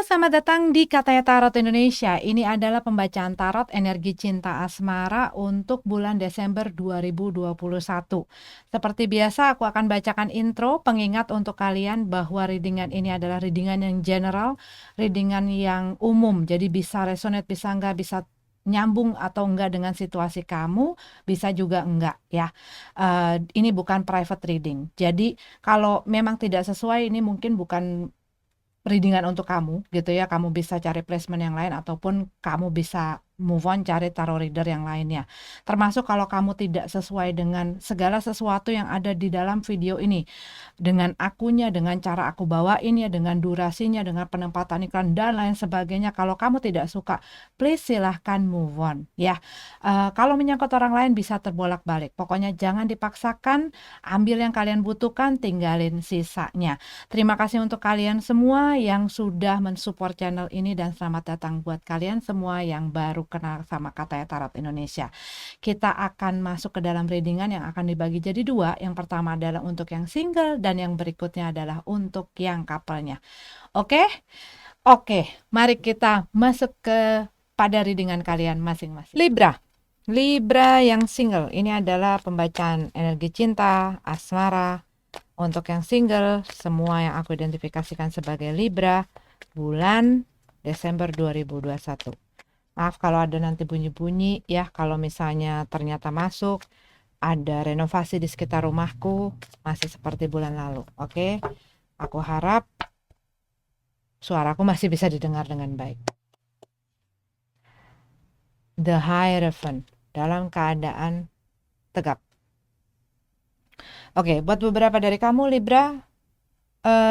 selamat datang di Katanya Tarot Indonesia. Ini adalah pembacaan tarot energi cinta asmara untuk bulan Desember 2021. Seperti biasa, aku akan bacakan intro pengingat untuk kalian bahwa readingan ini adalah readingan yang general, readingan yang umum. Jadi bisa resonate, bisa enggak, bisa nyambung atau enggak dengan situasi kamu, bisa juga enggak ya. Ini bukan private reading. Jadi kalau memang tidak sesuai, ini mungkin bukan readingan untuk kamu gitu ya. Kamu bisa cari placement yang lain ataupun kamu bisa move on cari tarot reader yang lainnya. Termasuk kalau kamu tidak sesuai dengan segala sesuatu yang ada di dalam video ini, dengan akunya, dengan cara aku bawain ya, dengan durasinya, dengan penempatan iklan dan lain sebagainya. Kalau kamu tidak suka, please silahkan move on ya. Kalau menyangkut orang lain bisa terbolak-balik. Pokoknya jangan dipaksakan, ambil yang kalian butuhkan, tinggalin sisanya. Terima kasih untuk kalian semua yang sudah mensupport channel ini dan selamat datang buat kalian semua yang baru kenal sama Katanya Tarot Indonesia. Kita akan masuk ke dalam readingan yang akan dibagi jadi dua. Yang pertama adalah untuk yang single dan yang berikutnya adalah untuk yang couple-nya. Oke? Oke, mari kita masuk ke pada readingan kalian masing-masing. Libra yang single, ini adalah pembacaan energi cinta, asmara. Untuk yang single, semua yang aku identifikasikan sebagai Libra, bulan Desember 2021. Maaf kalau ada nanti bunyi-bunyi ya, kalau misalnya ternyata masuk, ada renovasi di sekitar rumahku, masih seperti bulan lalu. Oke, aku harap suaraku masih bisa didengar dengan baik. The Hierophant, dalam keadaan tegap. Oke, buat beberapa dari kamu Libra,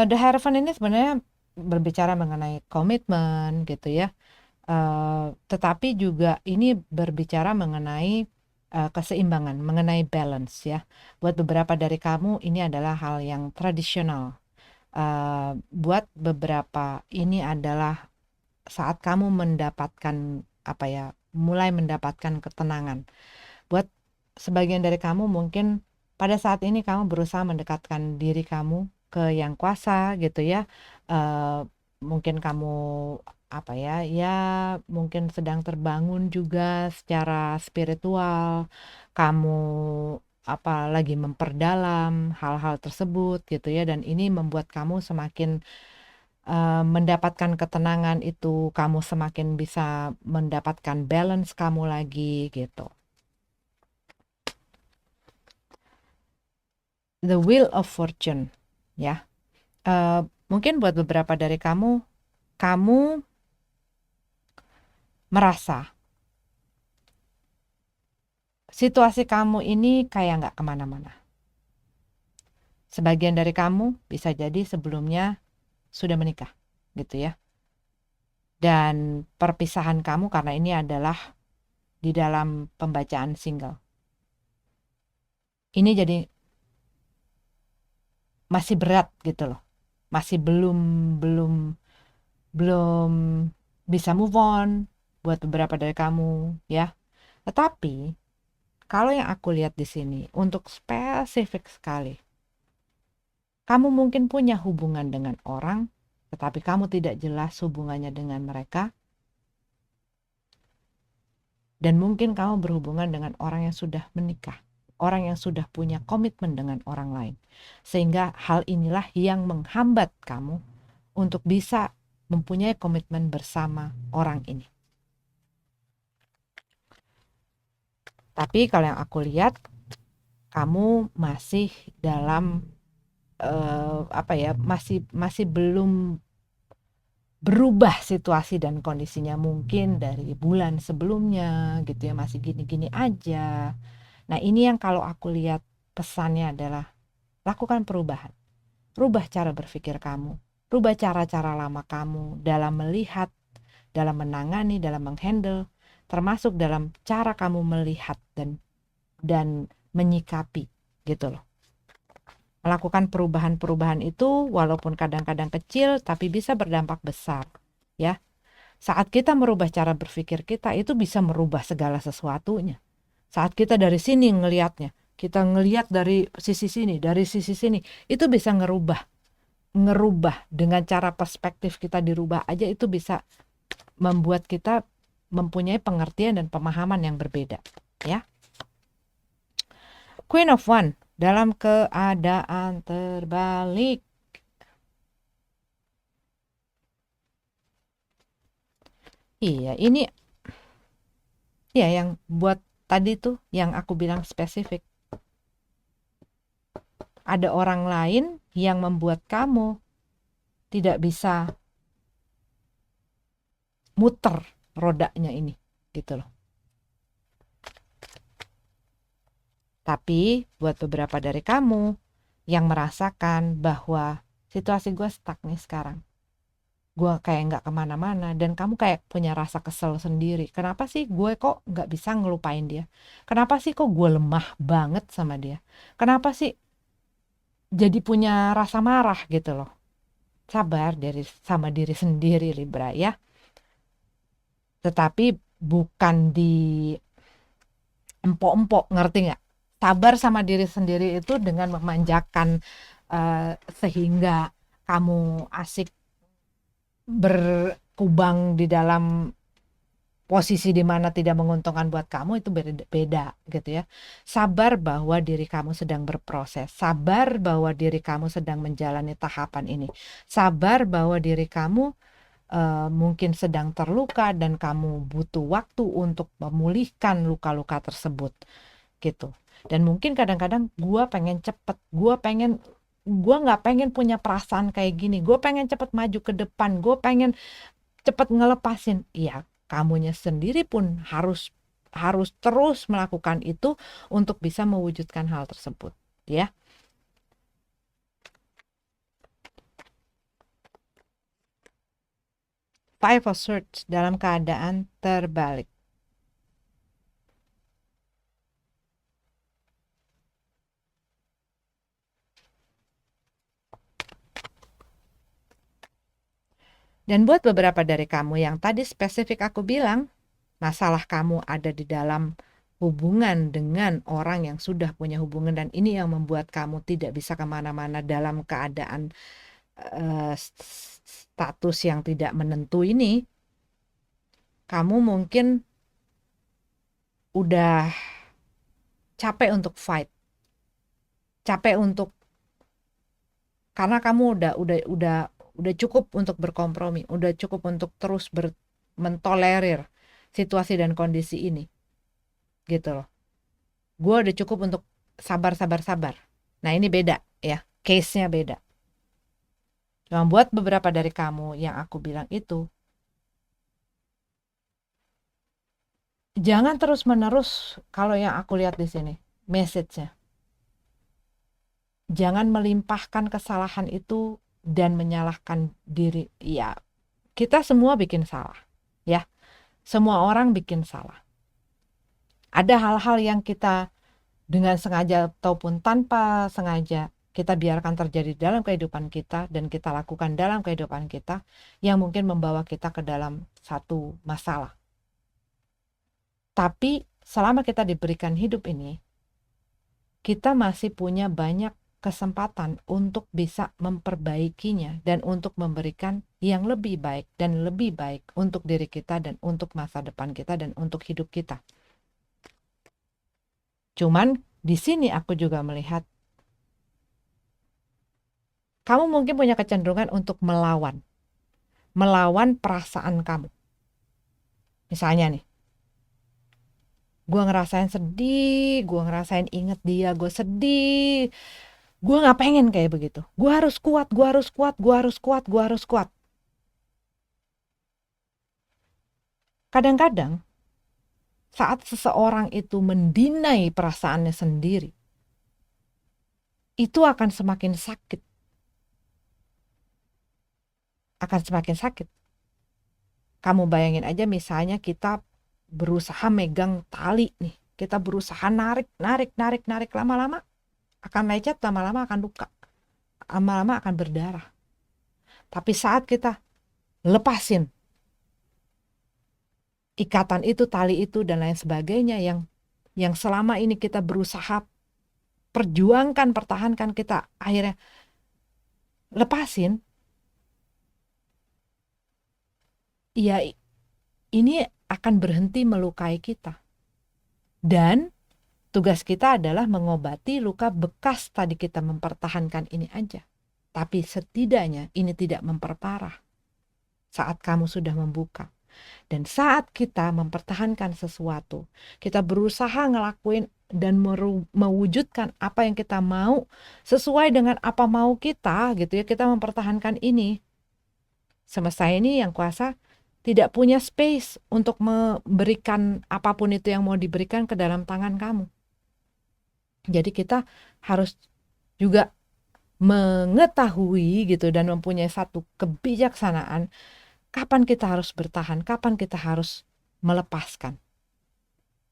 The Hierophant ini sebenarnya berbicara mengenai komitmen gitu ya. Tetapi juga ini berbicara mengenai keseimbangan, mengenai balance ya. Buat beberapa dari kamu ini adalah hal yang tradisional. Buat beberapa ini adalah saat kamu mendapatkan mulai mendapatkan ketenangan. Buat sebagian dari kamu mungkin pada saat ini kamu berusaha mendekatkan diri kamu ke yang kuasa gitu ya. Mungkin kamu mungkin sedang terbangun juga secara spiritual, kamu lagi memperdalam hal-hal tersebut gitu ya, dan ini membuat kamu semakin mendapatkan ketenangan itu, kamu semakin bisa mendapatkan balance kamu lagi gitu. The Wheel of Fortune ya. Mungkin buat beberapa dari kamu merasa situasi kamu ini kayak nggak kemana-mana. Sebagian dari kamu bisa jadi sebelumnya sudah menikah gitu ya. Dan perpisahan kamu karena ini adalah di dalam pembacaan single. Ini jadi masih berat gitu loh. Masih belum bisa move on buat beberapa dari kamu ya. Tetapi kalau yang aku lihat di sini untuk spesifik sekali, kamu mungkin punya hubungan dengan orang, tetapi kamu tidak jelas hubungannya dengan mereka. Dan mungkin kamu berhubungan dengan orang yang sudah menikah, orang yang sudah punya komitmen dengan orang lain. Sehingga hal inilah yang menghambat kamu untuk bisa mempunyai komitmen bersama orang ini. Tapi kalau yang aku lihat, kamu masih dalam masih belum berubah situasi dan kondisinya mungkin dari bulan sebelumnya gitu ya, masih gini-gini aja. Nah ini yang kalau aku lihat pesannya adalah lakukan perubahan. Rubah cara berpikir kamu, rubah cara-cara lama kamu dalam melihat, dalam menangani, dalam menghandle, termasuk dalam cara kamu melihat dan menyikapi gitu loh. Melakukan perubahan-perubahan itu walaupun kadang-kadang kecil tapi bisa berdampak besar ya. Saat kita merubah cara berpikir kita itu bisa merubah segala sesuatunya. Saat kita dari sini ngelihatnya, kita ngelihat dari sisi sini, itu bisa ngerubah ngerubah dengan cara perspektif kita dirubah aja, itu bisa membuat kita mempunyai pengertian dan pemahaman yang berbeda, ya. Queen of One dalam keadaan terbalik. Iya, ini ya yang buat tadi tuh yang aku bilang spesifik. Ada orang lain yang membuat kamu tidak bisa muter rodanya ini, gitu loh. Tapi buat beberapa dari kamu yang merasakan bahwa situasi gue stuck nih sekarang, gue kayak nggak kemana-mana, dan kamu kayak punya rasa kesel sendiri. Kenapa sih gue kok nggak bisa ngelupain dia? Kenapa sih kok gue lemah banget sama dia? Kenapa sih jadi punya rasa marah gitu loh? Sabar sama diri sendiri, Libra, ya. Tetapi bukan di empok-empok, ngerti nggak? Sabar sama diri sendiri itu dengan memanjakan, sehingga kamu asik berkubang di dalam posisi di mana tidak menguntungkan buat kamu, itu beda gitu ya. Sabar bahwa diri kamu sedang berproses, sabar bahwa diri kamu sedang menjalani tahapan ini, sabar bahwa diri kamu mungkin sedang terluka dan kamu butuh waktu untuk memulihkan luka-luka tersebut gitu. Dan mungkin kadang-kadang gue pengen cepet, gue nggak pengen punya perasaan kayak gini, gue pengen cepet maju ke depan, gue pengen cepet ngelepasin. Iya, kamunya sendiri pun harus harus terus melakukan itu untuk bisa mewujudkan hal tersebut, ya. Five of Swords dalam keadaan terbalik. Dan buat beberapa dari kamu yang tadi spesifik aku bilang, masalah kamu ada di dalam hubungan dengan orang yang sudah punya hubungan, dan ini yang membuat kamu tidak bisa kemana-mana dalam keadaan status yang tidak menentu ini. Kamu mungkin udah capek untuk fight, capek untuk, karena kamu udah cukup untuk berkompromi, udah cukup untuk terus mentolerir situasi dan kondisi ini, gitu loh. Gue udah cukup untuk sabar. Nah, ini beda ya, case-nya beda. Cuma buat beberapa dari kamu yang aku bilang itu, jangan terus-menerus, kalau yang aku lihat di sini, message-nya, jangan melimpahkan kesalahan itu dan menyalahkan diri. Ya, kita semua bikin salah, ya. Semua orang bikin salah. Ada hal-hal yang kita dengan sengaja ataupun tanpa sengaja kita biarkan terjadi dalam kehidupan kita dan kita lakukan dalam kehidupan kita yang mungkin membawa kita ke dalam satu masalah. Tapi selama kita diberikan hidup ini, kita masih punya banyak kesempatan untuk bisa memperbaikinya dan untuk memberikan yang lebih baik dan lebih baik untuk diri kita dan untuk masa depan kita dan untuk hidup kita. Cuman di sini aku juga melihat kamu mungkin punya kecenderungan untuk melawan perasaan kamu. Misalnya nih, gue ngerasain sedih, gue ngerasain inget dia, gue sedih, gue gak pengen kayak begitu. Gue harus kuat. Kadang-kadang saat seseorang itu mendinai perasaannya sendiri, itu akan semakin sakit. Kamu bayangin aja, misalnya kita berusaha megang tali nih, kita berusaha narik, lama-lama akan lecet, lama-lama akan luka, lama-lama akan berdarah. Tapi saat kita lepasin ikatan itu, tali itu dan lain sebagainya yang selama ini kita berusaha perjuangkan, pertahankan, kita akhirnya lepasin, ya ini akan berhenti melukai kita. Dan tugas kita adalah mengobati luka bekas tadi kita mempertahankan ini aja. Tapi setidaknya ini tidak memperparah saat kamu sudah membuka. Dan saat kita mempertahankan sesuatu, kita berusaha ngelakuin dan mewujudkan apa yang kita mau sesuai dengan apa mau kita gitu ya, kita mempertahankan ini. Semesta ini yang kuasa tidak punya space untuk memberikan apapun itu yang mau diberikan ke dalam tangan kamu. Jadi kita harus juga mengetahui gitu dan mempunyai satu kebijaksanaan kapan kita harus bertahan, kapan kita harus melepaskan.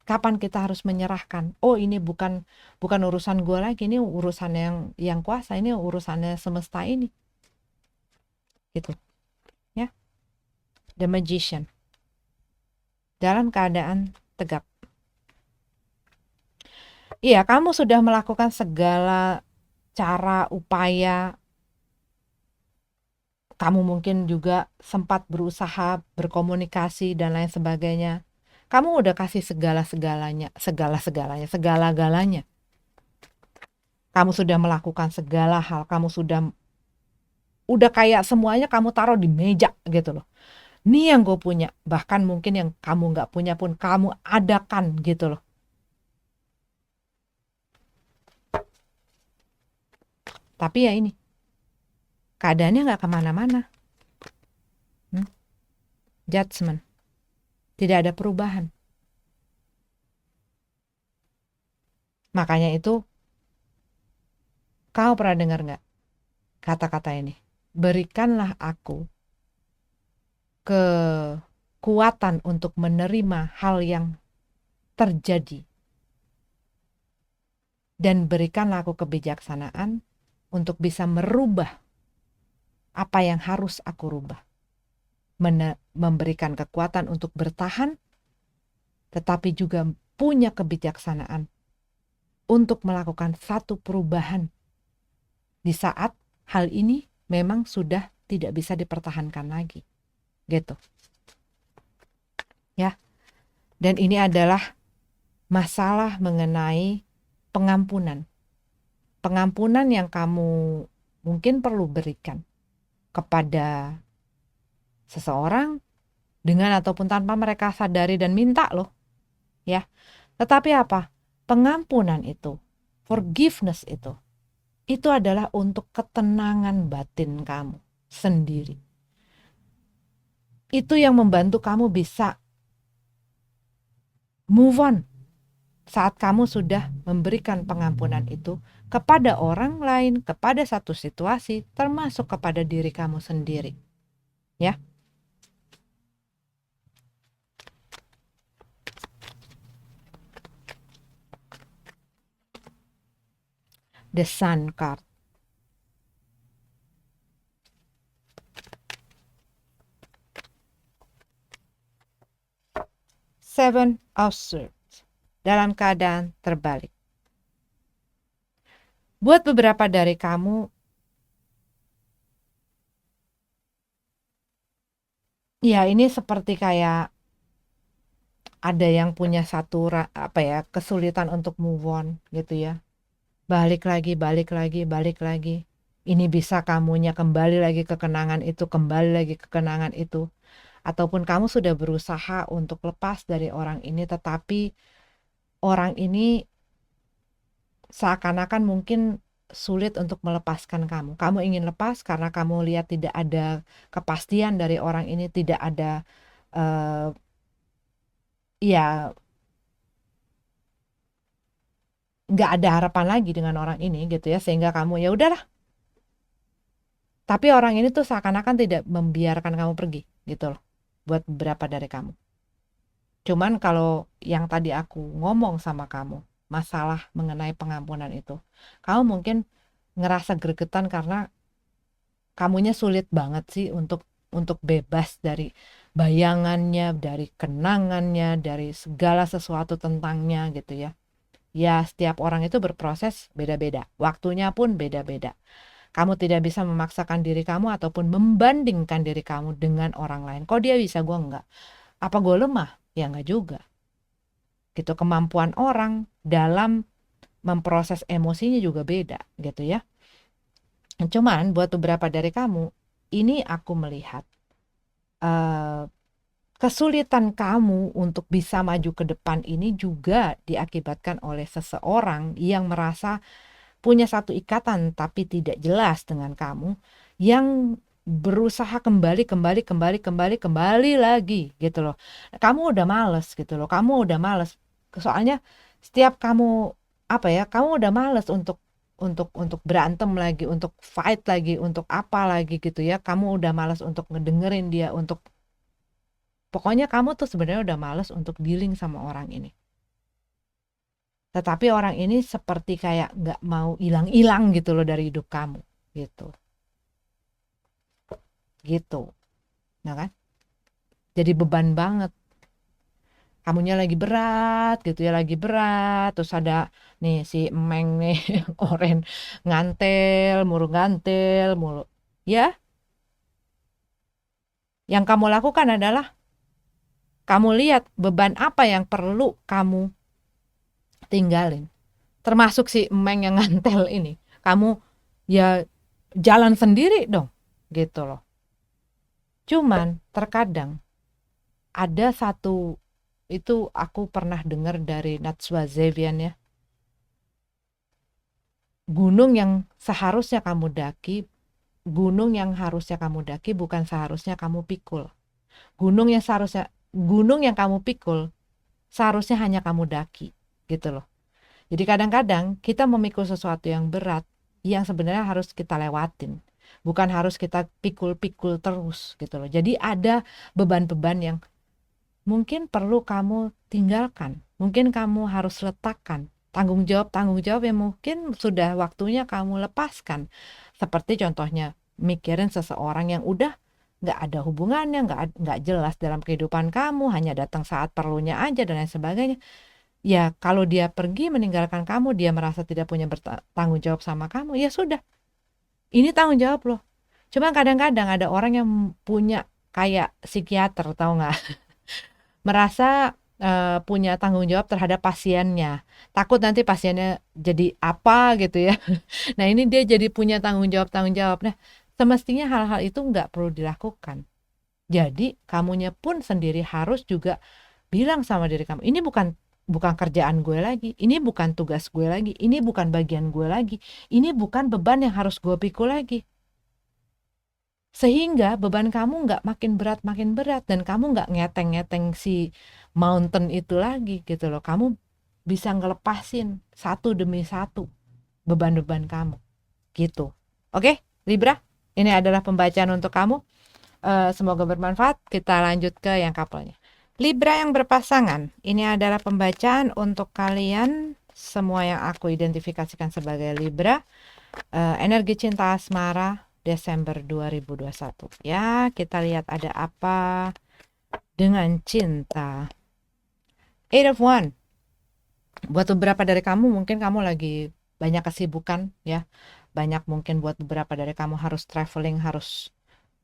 Kapan kita harus menyerahkan? Oh, ini bukan urusan gue lagi, ini urusan yang kuasa, ini urusannya semesta ini. Gitu. Ya. The Magician. Dalam keadaan tegap. Iya, kamu sudah melakukan segala cara, upaya. Kamu mungkin juga sempat berusaha berkomunikasi dan lain sebagainya. Kamu udah kasih segala-galanya. Kamu sudah melakukan segala hal, kamu udah kayak semuanya kamu taruh di meja gitu loh. Ini yang gue punya, bahkan mungkin yang kamu nggak punya pun kamu adakan gitu loh. Tapi ya ini, keadaannya nggak kemana-mana. Judgment. Tidak ada perubahan. Makanya itu, kau pernah dengar nggak kata-kata ini? Berikanlah aku kekuatan untuk menerima hal yang terjadi. Dan berikanlah aku kebijaksanaan untuk bisa merubah apa yang harus aku rubah. Memberikan kekuatan untuk bertahan, tetapi juga punya kebijaksanaan untuk melakukan satu perubahan di saat hal ini memang sudah tidak bisa dipertahankan lagi. Gitu. Ya. Dan ini adalah masalah mengenai pengampunan. Pengampunan yang kamu mungkin perlu berikan kepada seseorang dengan ataupun tanpa mereka sadari dan minta loh. Ya. Tetapi apa? Pengampunan itu, forgiveness itu adalah untuk ketenangan batin kamu sendiri. Itu yang membantu kamu bisa move on saat kamu sudah memberikan pengampunan itu kepada orang lain, kepada satu situasi, termasuk kepada diri kamu sendiri. Ya. The Sun card. Seven of Swords. Dalam keadaan terbalik. Buat beberapa dari kamu, ya ini seperti kayak ada yang punya satu kesulitan untuk move on gitu ya. Balik lagi. Ini bisa kamunya kembali lagi ke kenangan itu. Ataupun kamu sudah berusaha untuk lepas dari orang ini, tetapi orang ini seakan-akan mungkin sulit untuk melepaskan kamu. Kamu ingin lepas karena kamu lihat tidak ada kepastian dari orang ini, tidak ada nggak ada harapan lagi dengan orang ini gitu ya, sehingga kamu ya udahlah. Tapi orang ini tuh seakan-akan tidak membiarkan kamu pergi gitu loh, buat beberapa dari kamu. Cuman kalau yang tadi aku ngomong sama kamu, masalah mengenai pengampunan itu, kamu mungkin ngerasa gregetan karena kamunya sulit banget sih untuk bebas dari bayangannya, dari kenangannya, dari segala sesuatu tentangnya gitu ya. Ya, setiap orang itu berproses beda-beda, waktunya pun beda-beda. Kamu tidak bisa memaksakan diri kamu ataupun membandingkan diri kamu dengan orang lain. Kok dia bisa, gue enggak. Apa gue lemah? Ya enggak juga. Gitu, kemampuan orang dalam memproses emosinya juga beda gitu ya. Cuman buat beberapa dari kamu, ini aku melihat kesulitan kamu untuk bisa maju ke depan ini juga diakibatkan oleh seseorang yang merasa punya satu ikatan tapi tidak jelas dengan kamu, yang berusaha kembali lagi gitu loh. Kamu udah males gitu loh, kamu udah males. Soalnya setiap kamu kamu udah males untuk berantem lagi, untuk fight lagi, untuk apa lagi gitu ya. Kamu udah males untuk ngedengerin dia, untuk pokoknya kamu tuh sebenarnya udah males untuk dealing sama orang ini. Tetapi orang ini seperti kayak nggak mau hilang-hilang gitu loh dari hidup kamu. Gitu. Gitu. Nah kan? Jadi beban banget. Kamunya lagi berat gitu ya, lagi berat. Terus ada nih si Emeng nih, Oren ngantel mulu. Ya, yang kamu lakukan adalah kamu lihat beban apa yang perlu kamu tinggalin. Termasuk si Emeng yang ngantel ini. Kamu ya jalan sendiri dong, gitu loh. Cuman terkadang ada satu, itu aku pernah dengar dari Natswa Zevian ya. Gunung yang seharusnya kamu daki, gunung yang harusnya kamu daki bukan seharusnya kamu pikul. Gunung yang kamu pikul seharusnya hanya kamu daki, gitu loh. Jadi kadang-kadang kita memikul sesuatu yang berat yang sebenarnya harus kita lewatin. Bukan harus kita pikul-pikul terus gitu loh. Jadi ada beban-beban yang mungkin perlu kamu tinggalkan. Mungkin kamu harus letakkan. Tanggung jawab yang mungkin sudah waktunya kamu lepaskan. Seperti contohnya mikirin seseorang yang udah nggak ada hubungannya, nggak jelas dalam kehidupan kamu, hanya datang saat perlunya aja dan lain sebagainya. Ya kalau dia pergi meninggalkan kamu, dia merasa tidak punya tanggung jawab sama kamu, ya sudah. Ini tanggung jawab loh. Cuma kadang-kadang ada orang yang punya kayak psikiater, tahu nggak? Merasa punya tanggung jawab terhadap pasiennya. Takut nanti pasiennya jadi apa gitu ya. Nah ini dia jadi punya tanggung jawab. Nah semestinya hal-hal itu nggak perlu dilakukan. Jadi kamunya pun sendiri harus juga bilang sama diri kamu, ini bukan kerjaan gue lagi, ini bukan tugas gue lagi, ini bukan bagian gue lagi, ini bukan beban yang harus gue pikul lagi. Sehingga beban kamu nggak makin berat dan kamu nggak ngeteng-ngeteng si mountain itu lagi gitu loh. Kamu bisa ngelepasin satu demi satu beban-beban kamu gitu. Oke, Libra, ini adalah pembacaan untuk kamu. Semoga bermanfaat. Kita lanjut ke yang couple-nya. Libra yang berpasangan, ini adalah pembacaan untuk kalian semua yang aku identifikasikan sebagai Libra. Energi cinta asmara Desember 2021. Ya, kita lihat ada apa dengan cinta. Eight of One. Buat beberapa dari kamu mungkin kamu lagi banyak kesibukan ya. Banyak mungkin buat beberapa dari kamu harus traveling, harus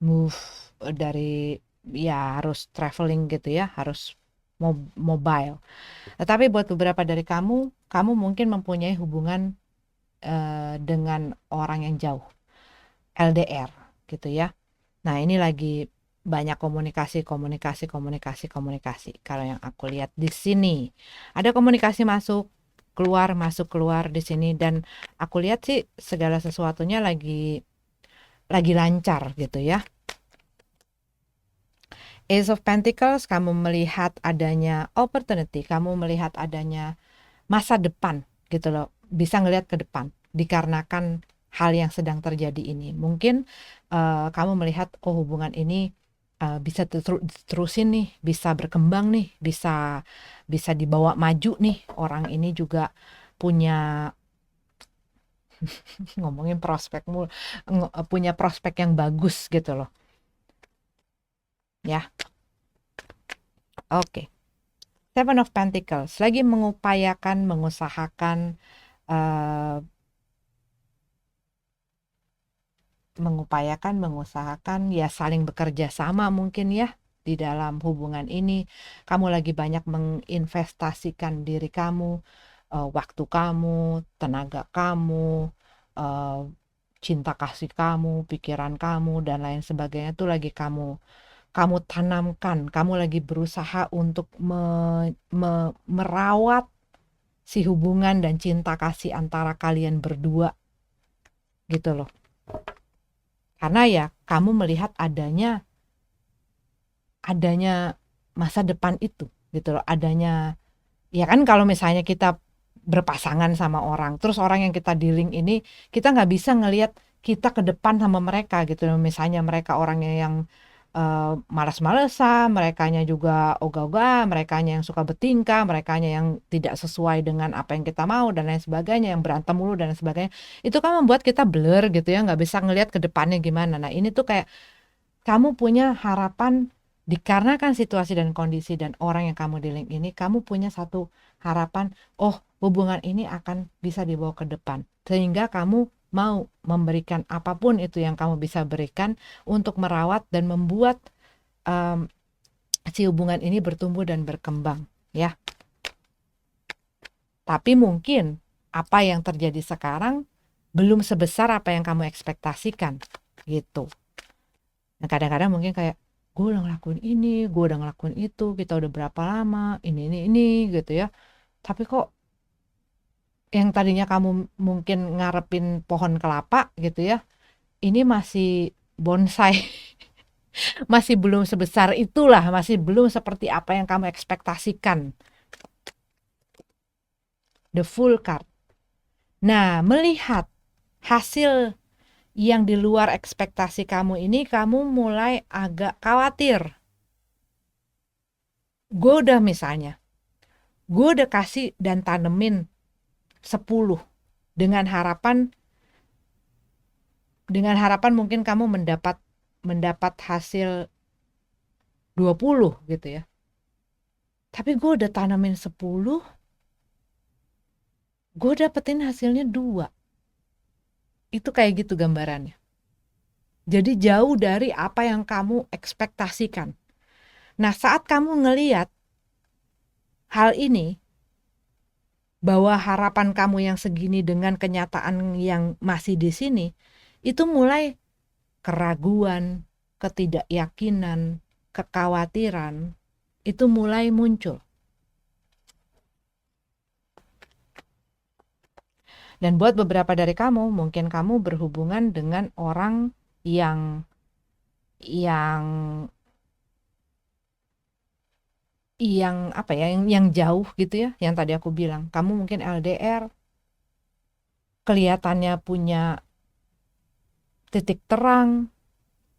move dari ya harus traveling gitu ya, harus mobile. Tetapi buat beberapa dari kamu mungkin mempunyai hubungan dengan orang yang jauh, LDR gitu ya. Nah ini lagi banyak komunikasi. Kalau yang aku lihat di sini ada komunikasi masuk keluar di sini, dan aku lihat sih segala sesuatunya lagi lancar gitu ya. Ace of Pentacles, kamu melihat adanya opportunity, kamu melihat adanya masa depan gitu loh, bisa ngelihat ke depan dikarenakan hal yang sedang terjadi ini. Mungkin kamu melihat hubungan ini bisa terusin nih, bisa berkembang nih, bisa dibawa maju nih. Orang ini juga punya ngomongin prospekmu, punya prospek yang bagus gitu loh ya. Oke. Seven of Pentacles lagi mengusahakan mengupayakan, mengusahakan ya saling bekerja sama mungkin ya di dalam hubungan ini. Kamu lagi banyak menginvestasikan diri kamu, waktu kamu, tenaga kamu, eh, cinta kasih kamu, pikiran kamu dan lain sebagainya tuh lagi kamu tanamkan. Kamu lagi berusaha untuk merawat si hubungan dan cinta kasih antara kalian berdua gitu loh. Karena ya kamu melihat adanya masa depan itu gitu loh, adanya ya kan kalau misalnya kita berpasangan sama orang, terus orang yang kita dealing ini kita nggak bisa ngelihat kita ke depan sama mereka gitu loh. Misalnya mereka orangnya yang malas-malesan, merekanya juga ogah-ogah, merekanya yang suka bertingkah, merekanya yang tidak sesuai dengan apa yang kita mau dan lain sebagainya, yang berantem mulu dan lain sebagainya. Itu kan membuat kita blur gitu ya, nggak bisa ngelihat ke depannya gimana. Nah ini tuh kayak kamu punya harapan dikarenakan situasi dan kondisi dan orang yang kamu dealing ini, kamu punya satu harapan, oh hubungan ini akan bisa dibawa ke depan. Sehingga kamu mau memberikan apapun itu yang kamu bisa berikan untuk merawat dan membuat um, si hubungan ini bertumbuh dan berkembang, ya. Tapi mungkin apa yang terjadi sekarang belum sebesar apa yang kamu ekspektasikan, gitu. Nah kadang-kadang mungkin kayak gue udah ngelakuin ini, gue udah ngelakuin itu, kita udah berapa lama, ini gitu ya. Tapi kok yang tadinya kamu mungkin ngarepin pohon kelapa gitu ya, ini masih bonsai, masih belum sebesar itulah, masih belum seperti apa yang kamu ekspektasikan. The full card. Nah, melihat hasil yang di luar ekspektasi kamu ini, kamu mulai agak khawatir. Gue udah kasih dan tanemin 10 dengan harapan mungkin kamu mendapat hasil 20 gitu ya. Tapi gue udah tanamin 10, gue dapetin hasilnya 2. Itu kayak gitu gambarannya. Jadi jauh dari apa yang kamu ekspektasikan. Nah, saat kamu ngeliat hal ini, bahwa harapan kamu yang segini dengan kenyataan yang masih di sini, itu mulai keraguan, ketidakyakinan, kekhawatiran, itu mulai muncul. Dan buat beberapa dari kamu, mungkin kamu berhubungan dengan orang yang yang apa ya, yang jauh gitu ya, yang tadi aku bilang. Kamu mungkin LDR, kelihatannya punya titik terang,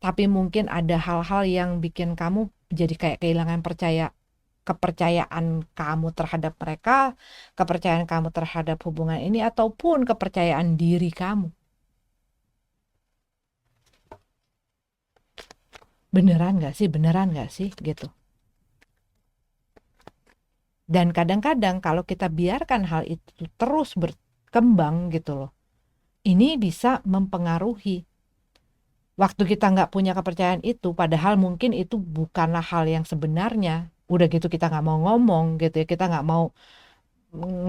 tapi mungkin ada hal-hal yang bikin kamu jadi kayak kehilangan kepercayaan kamu terhadap mereka, kepercayaan kamu terhadap hubungan ini, ataupun kepercayaan diri kamu. Beneran gak sih gitu. Dan kadang-kadang kalau kita biarkan hal itu terus berkembang gitu loh, ini bisa mempengaruhi waktu kita nggak punya kepercayaan itu, padahal mungkin itu bukanlah hal yang sebenarnya. Udah gitu kita nggak mau ngomong gitu ya, kita nggak mau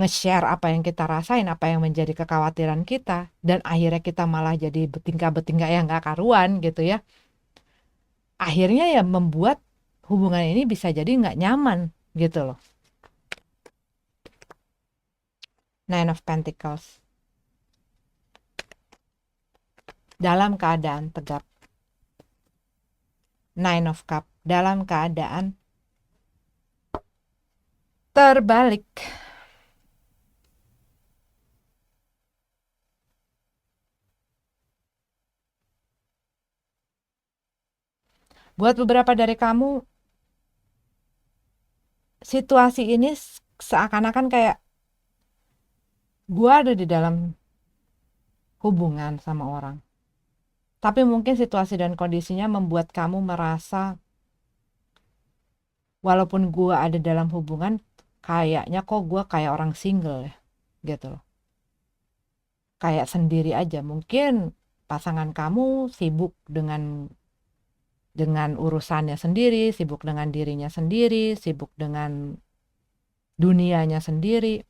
nge-share apa yang kita rasain, apa yang menjadi kekhawatiran kita, dan akhirnya kita malah jadi betingkah-betingkah yang nggak karuan gitu ya. Akhirnya ya membuat hubungan ini bisa jadi nggak nyaman gitu loh. Nine of Pentacles. Dalam keadaan tegap. Nine of Cup. Dalam keadaan terbalik. Buat beberapa dari kamu, situasi ini seakan-akan kayak gue ada di dalam hubungan sama orang. Tapi mungkin situasi dan kondisinya membuat kamu merasa walaupun gue ada dalam hubungan, kayaknya kok gue kayak orang single ya, gitu loh. Kayak sendiri aja. Mungkin pasangan kamu sibuk dengan urusannya sendiri, sibuk dengan dirinya sendiri, sibuk dengan dunianya sendiri.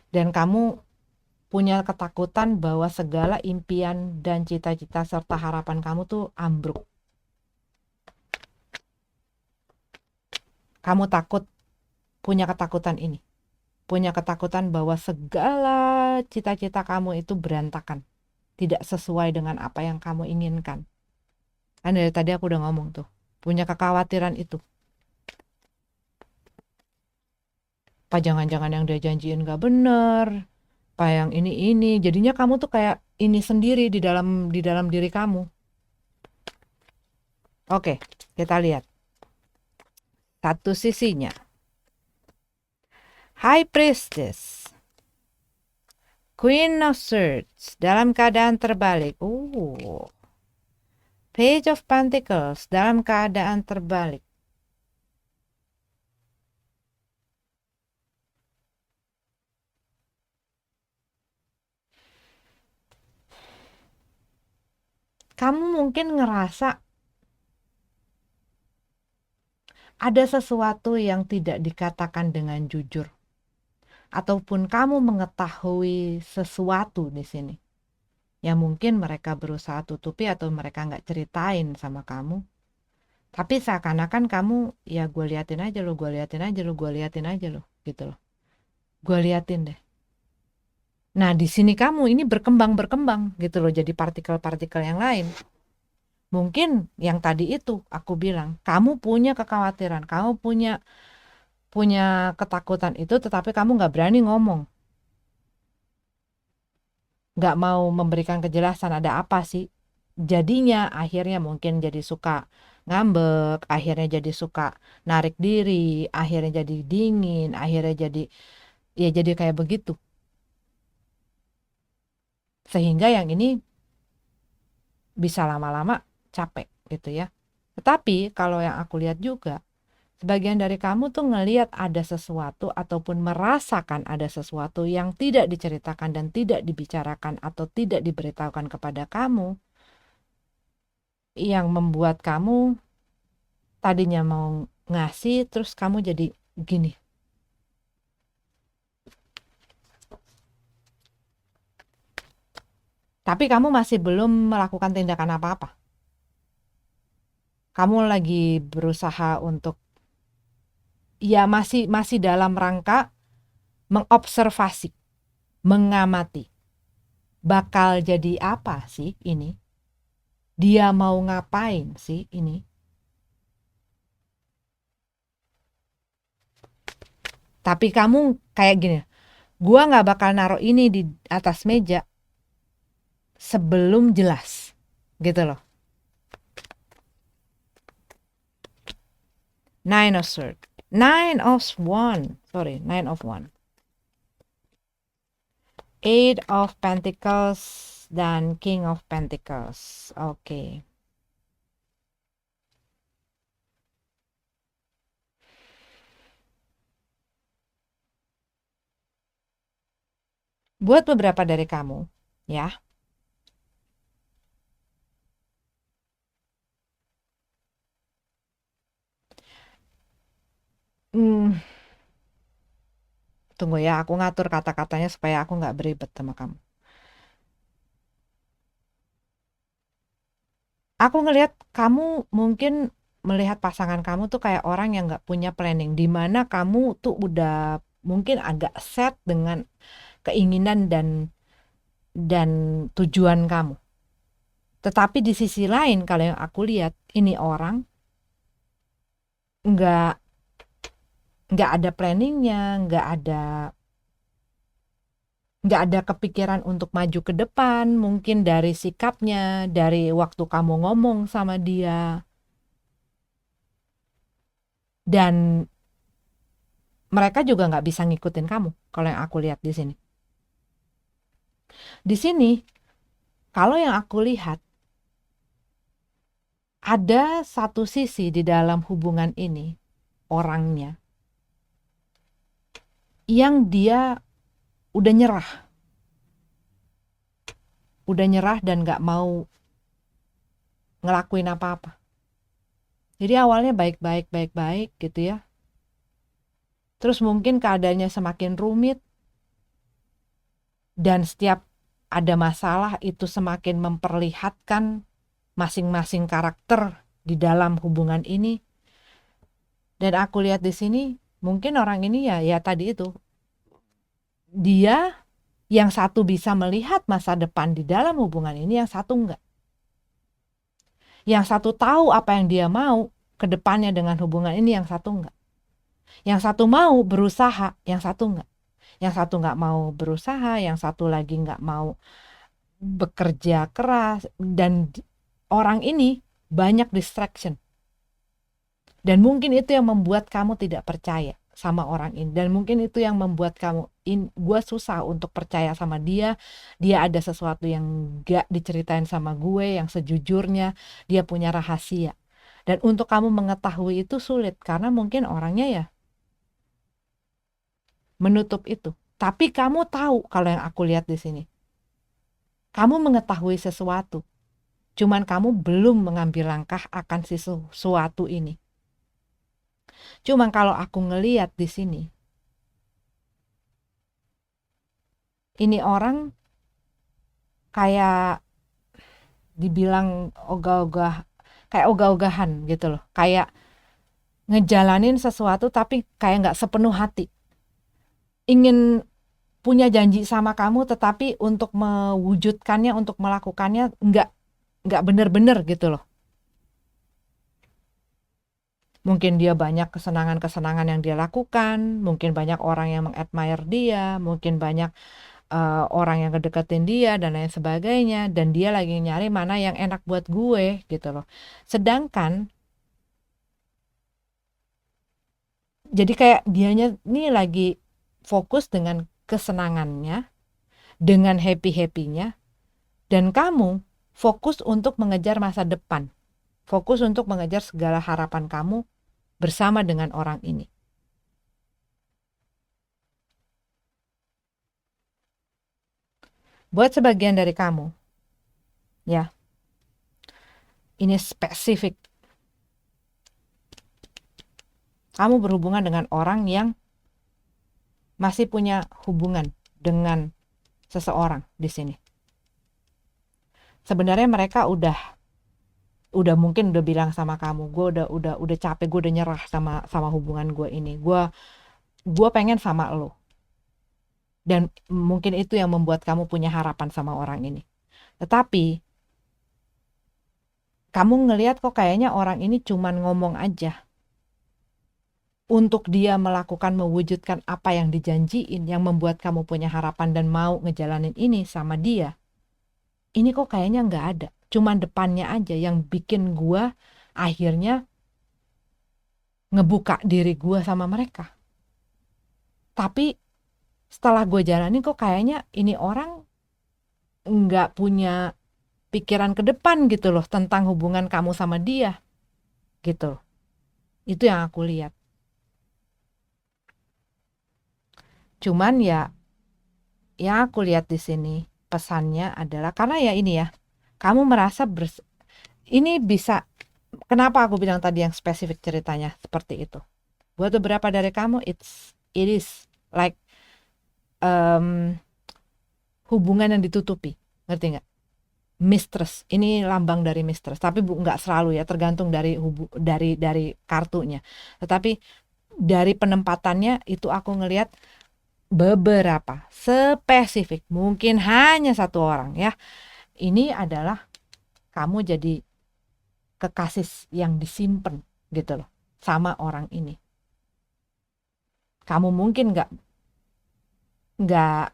Dan kamu punya ketakutan bahwa segala impian dan cita-cita serta harapan kamu tuh ambruk. Kamu takut, punya ketakutan ini. Punya ketakutan bahwa segala cita-cita kamu itu berantakan. Tidak sesuai dengan apa yang kamu inginkan. Kan dari tadi aku udah ngomong tuh. Punya kekhawatiran itu. Apa jangan-jangan yang dia janjiin gak bener. Apa yang ini. Jadinya kamu tuh kayak ini sendiri di dalam diri kamu. Oke, kita lihat. Satu sisinya. High Priestess. Queen of Swords dalam keadaan terbalik. Page of Pentacles dalam keadaan terbalik. Kamu mungkin ngerasa ada sesuatu yang tidak dikatakan dengan jujur. Ataupun kamu mengetahui sesuatu di sini yang mungkin mereka berusaha tutupi atau mereka nggak ceritain sama kamu. Tapi seakan-akan kamu, ya gue liatin aja lo, gue liatin aja lo, gue liatin aja lo, gitu loh. Gue liatin deh. Nah di sini kamu ini berkembang gitu loh, jadi partikel-partikel yang lain. Mungkin yang tadi itu aku bilang, kamu punya kekhawatiran, kamu punya ketakutan itu, tetapi kamu nggak berani ngomong. Nggak mau memberikan kejelasan ada apa sih. Jadinya akhirnya mungkin jadi suka ngambek, akhirnya jadi suka narik diri, akhirnya jadi dingin, akhirnya jadi kayak begitu. Sehingga yang ini bisa lama-lama capek gitu ya. Tetapi kalau yang aku lihat juga, sebagian dari kamu tuh ngelihat ada sesuatu ataupun merasakan ada sesuatu yang tidak diceritakan dan tidak dibicarakan atau tidak diberitahukan kepada kamu, yang membuat kamu tadinya mau ngasih terus kamu jadi gini. Tapi kamu masih belum melakukan tindakan apa-apa. Kamu lagi berusaha untuk ya masih dalam rangka mengobservasi, mengamati. Bakal jadi apa sih ini? Dia mau ngapain sih ini? Tapi kamu kayak gini, gua nggak bakal naruh ini di atas meja sebelum jelas, gitu loh. Nine of Swords, Nine of Wands, Nine of Wands, Eight of Pentacles dan King of Pentacles. Oke. Buat beberapa dari kamu, ya. Tunggu ya, aku ngatur kata-katanya supaya aku nggak beribet sama kamu. Aku ngelihat kamu mungkin melihat pasangan kamu tuh kayak orang yang nggak punya planning, di mana kamu tuh udah mungkin agak set dengan keinginan dan tujuan kamu. Tetapi di sisi lain kalau yang aku lihat ini orang nggak ada planningnya, nggak ada kepikiran untuk maju ke depan, mungkin dari sikapnya, dari waktu kamu ngomong sama dia, dan mereka juga nggak bisa ngikutin kamu kalau yang aku lihat di sini. Di sini, kalau yang aku lihat, ada satu sisi di dalam hubungan ini, orangnya, yang dia udah nyerah, dan gak mau ngelakuin apa-apa. Jadi awalnya baik-baik gitu ya. Terus mungkin keadaannya semakin rumit, dan setiap ada masalah itu semakin memperlihatkan masing-masing karakter di dalam hubungan ini. Dan aku lihat di sini, mungkin orang ini ya tadi itu, dia yang satu bisa melihat masa depan di dalam hubungan ini, yang satu enggak. Yang satu tahu apa yang dia mau ke depannya dengan hubungan ini, yang satu enggak. Yang satu mau berusaha, yang satu enggak. Yang satu enggak mau berusaha, yang satu lagi enggak mau bekerja keras, dan orang ini banyak distraction. Dan mungkin itu yang membuat kamu tidak percaya sama orang ini. Dan mungkin itu yang membuat kamu, gue susah untuk percaya sama dia. Dia ada sesuatu yang gak diceritain sama gue, yang sejujurnya dia punya rahasia. Dan untuk kamu mengetahui itu sulit, karena mungkin orangnya ya menutup itu. Tapi kamu tahu, kalau yang aku lihat di sini, kamu mengetahui sesuatu, cuman kamu belum mengambil langkah akan sesuatu ini. Cuman kalau aku ngelihat di sini, ini orang kayak dibilang ogah-ogah, kayak ogah-ogahan gitu loh. Kayak ngejalanin sesuatu tapi kayak nggak sepenuh hati. Ingin punya janji sama kamu, tetapi untuk mewujudkannya, untuk melakukannya nggak bener-bener gitu loh. Mungkin dia banyak kesenangan-kesenangan yang dia lakukan, mungkin banyak orang yang mengadmire dia, mungkin banyak orang yang ngedeketin dia dan lain sebagainya, dan dia lagi nyari mana yang enak buat gue gitu loh. Sedangkan jadi kayak dianya nih lagi fokus dengan kesenangannya, dengan happy-happynya, dan kamu fokus untuk mengejar masa depan, fokus untuk mengejar segala harapan kamu bersama dengan orang ini. Buat sebagian dari kamu, ya, ini spesifik. Kamu berhubungan dengan orang yang masih punya hubungan dengan seseorang di sini. Sebenarnya mereka udah mungkin udah bilang sama kamu, gue udah capek, gue udah nyerah sama hubungan gue ini. Gue pengen sama lo. Dan mungkin itu yang membuat kamu punya harapan sama orang ini. Tetapi kamu ngelihat kok kayaknya orang ini cuman ngomong aja untuk dia mewujudkan apa yang dijanjiin, yang membuat kamu punya harapan dan mau ngejalanin ini sama dia. Ini kok kayaknya nggak ada, cuman depannya aja yang bikin gue akhirnya ngebuka diri gue sama mereka. Tapi setelah gue jalanin kok kayaknya ini orang nggak punya pikiran ke depan gitu loh tentang hubungan kamu sama dia gitu. Itu yang aku lihat. Cuman ya yang aku lihat di sini pesannya adalah, karena ya ini ya, kamu merasa ini bisa, kenapa aku bilang tadi yang spesifik ceritanya seperti itu. Buat beberapa dari kamu it is like hubungan yang ditutupi, ngerti nggak? Mistress, ini lambang dari mistress, tapi nggak selalu ya, tergantung dari dari kartunya. Tetapi dari penempatannya itu aku ngelihat beberapa spesifik, mungkin hanya satu orang ya. Ini adalah kamu jadi kekasih yang disimpan gitu loh sama orang ini. Kamu mungkin nggak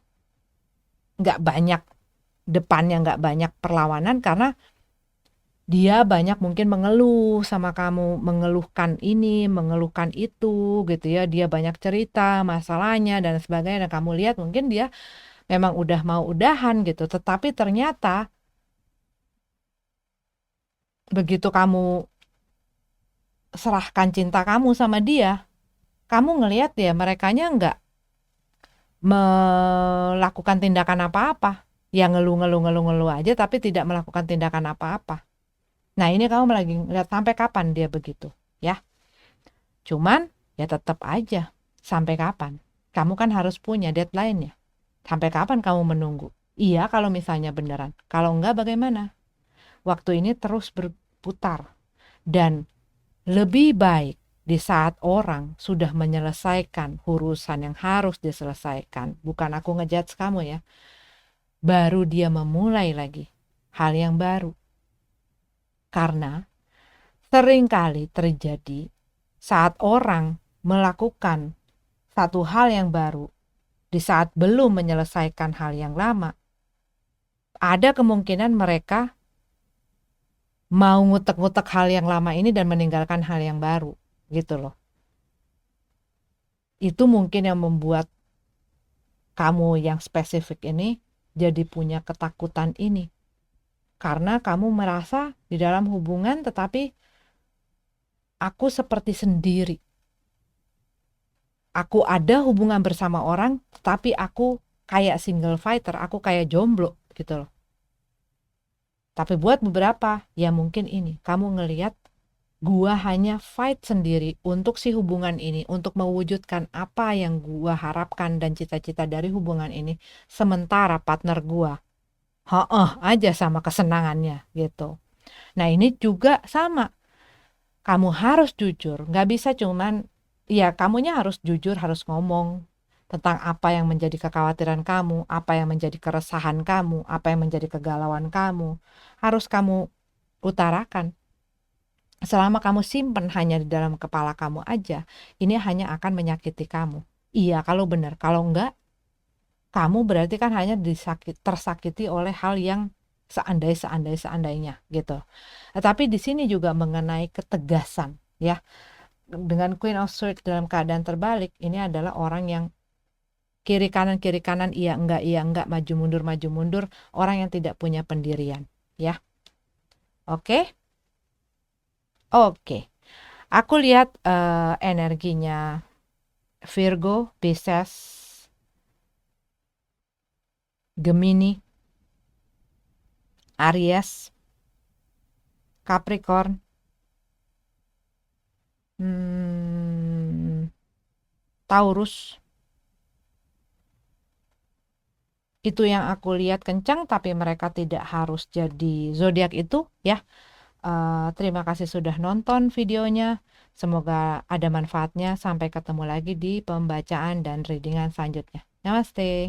banyak depannya, nggak banyak perlawanan, karena dia banyak mungkin mengeluh sama kamu, mengeluhkan ini, mengeluhkan itu gitu ya. Dia banyak cerita masalahnya dan sebagainya, dan kamu lihat mungkin dia memang udah mau udahan gitu. Tetapi ternyata begitu kamu serahkan cinta kamu sama dia, kamu ngelihat ya merekanya melakukan tindakan apa-apa. Ya ngeluh aja tapi tidak melakukan tindakan apa-apa. Nah, ini kamu lagi lihat sampai kapan dia begitu, ya. Cuman ya tetap aja sampai kapan. Kamu kan harus punya deadline-nya. Sampai kapan kamu menunggu? Iya, kalau misalnya beneran. Kalau enggak bagaimana? Waktu ini terus berputar. Dan lebih baik di saat orang sudah menyelesaikan urusan yang harus diselesaikan, bukan aku ngejudge kamu ya, baru dia memulai lagi hal yang baru. Karena seringkali terjadi saat orang melakukan satu hal yang baru di saat belum menyelesaikan hal yang lama, ada kemungkinan mereka mau ngutek-ngutek hal yang lama ini dan meninggalkan hal yang baru gitu loh. Itu mungkin yang membuat kamu yang spesifik ini jadi punya ketakutan ini. Karena kamu merasa di dalam hubungan tetapi aku seperti sendiri. Aku ada hubungan bersama orang tetapi aku kayak single fighter, aku kayak jomblo gitu loh. Tapi buat beberapa ya mungkin ini, kamu ngelihat gua hanya fight sendiri untuk si hubungan ini, untuk mewujudkan apa yang gua harapkan dan cita-cita dari hubungan ini, sementara partner gua aja sama kesenangannya gitu. Nah, ini juga sama. Kamu harus jujur, nggak bisa cuman ya kamunya harus jujur, harus ngomong tentang apa yang menjadi kekhawatiran kamu, apa yang menjadi keresahan kamu, apa yang menjadi kegalauan kamu. Harus kamu utarakan. Selama kamu simpen hanya di dalam kepala kamu aja, ini hanya akan menyakiti kamu. Iya, kalau benar. Kalau enggak, kamu berarti kan hanya tersakiti oleh hal yang seandainya gitu. Tapi di sini juga mengenai ketegasan, ya. Dengan Queen of Swords dalam keadaan terbalik, ini adalah orang yang kiri kanan, iya enggak, maju mundur, orang yang tidak punya pendirian, ya. Oke? Oke. Aku lihat energinya Virgo, Pisces, Gemini, Aries, Capricorn, Taurus. Itu yang aku lihat kencang, tapi mereka tidak harus jadi zodiak itu ya. Terima kasih sudah nonton videonya. Semoga ada manfaatnya. Sampai ketemu lagi di pembacaan dan readingan selanjutnya. Namaste.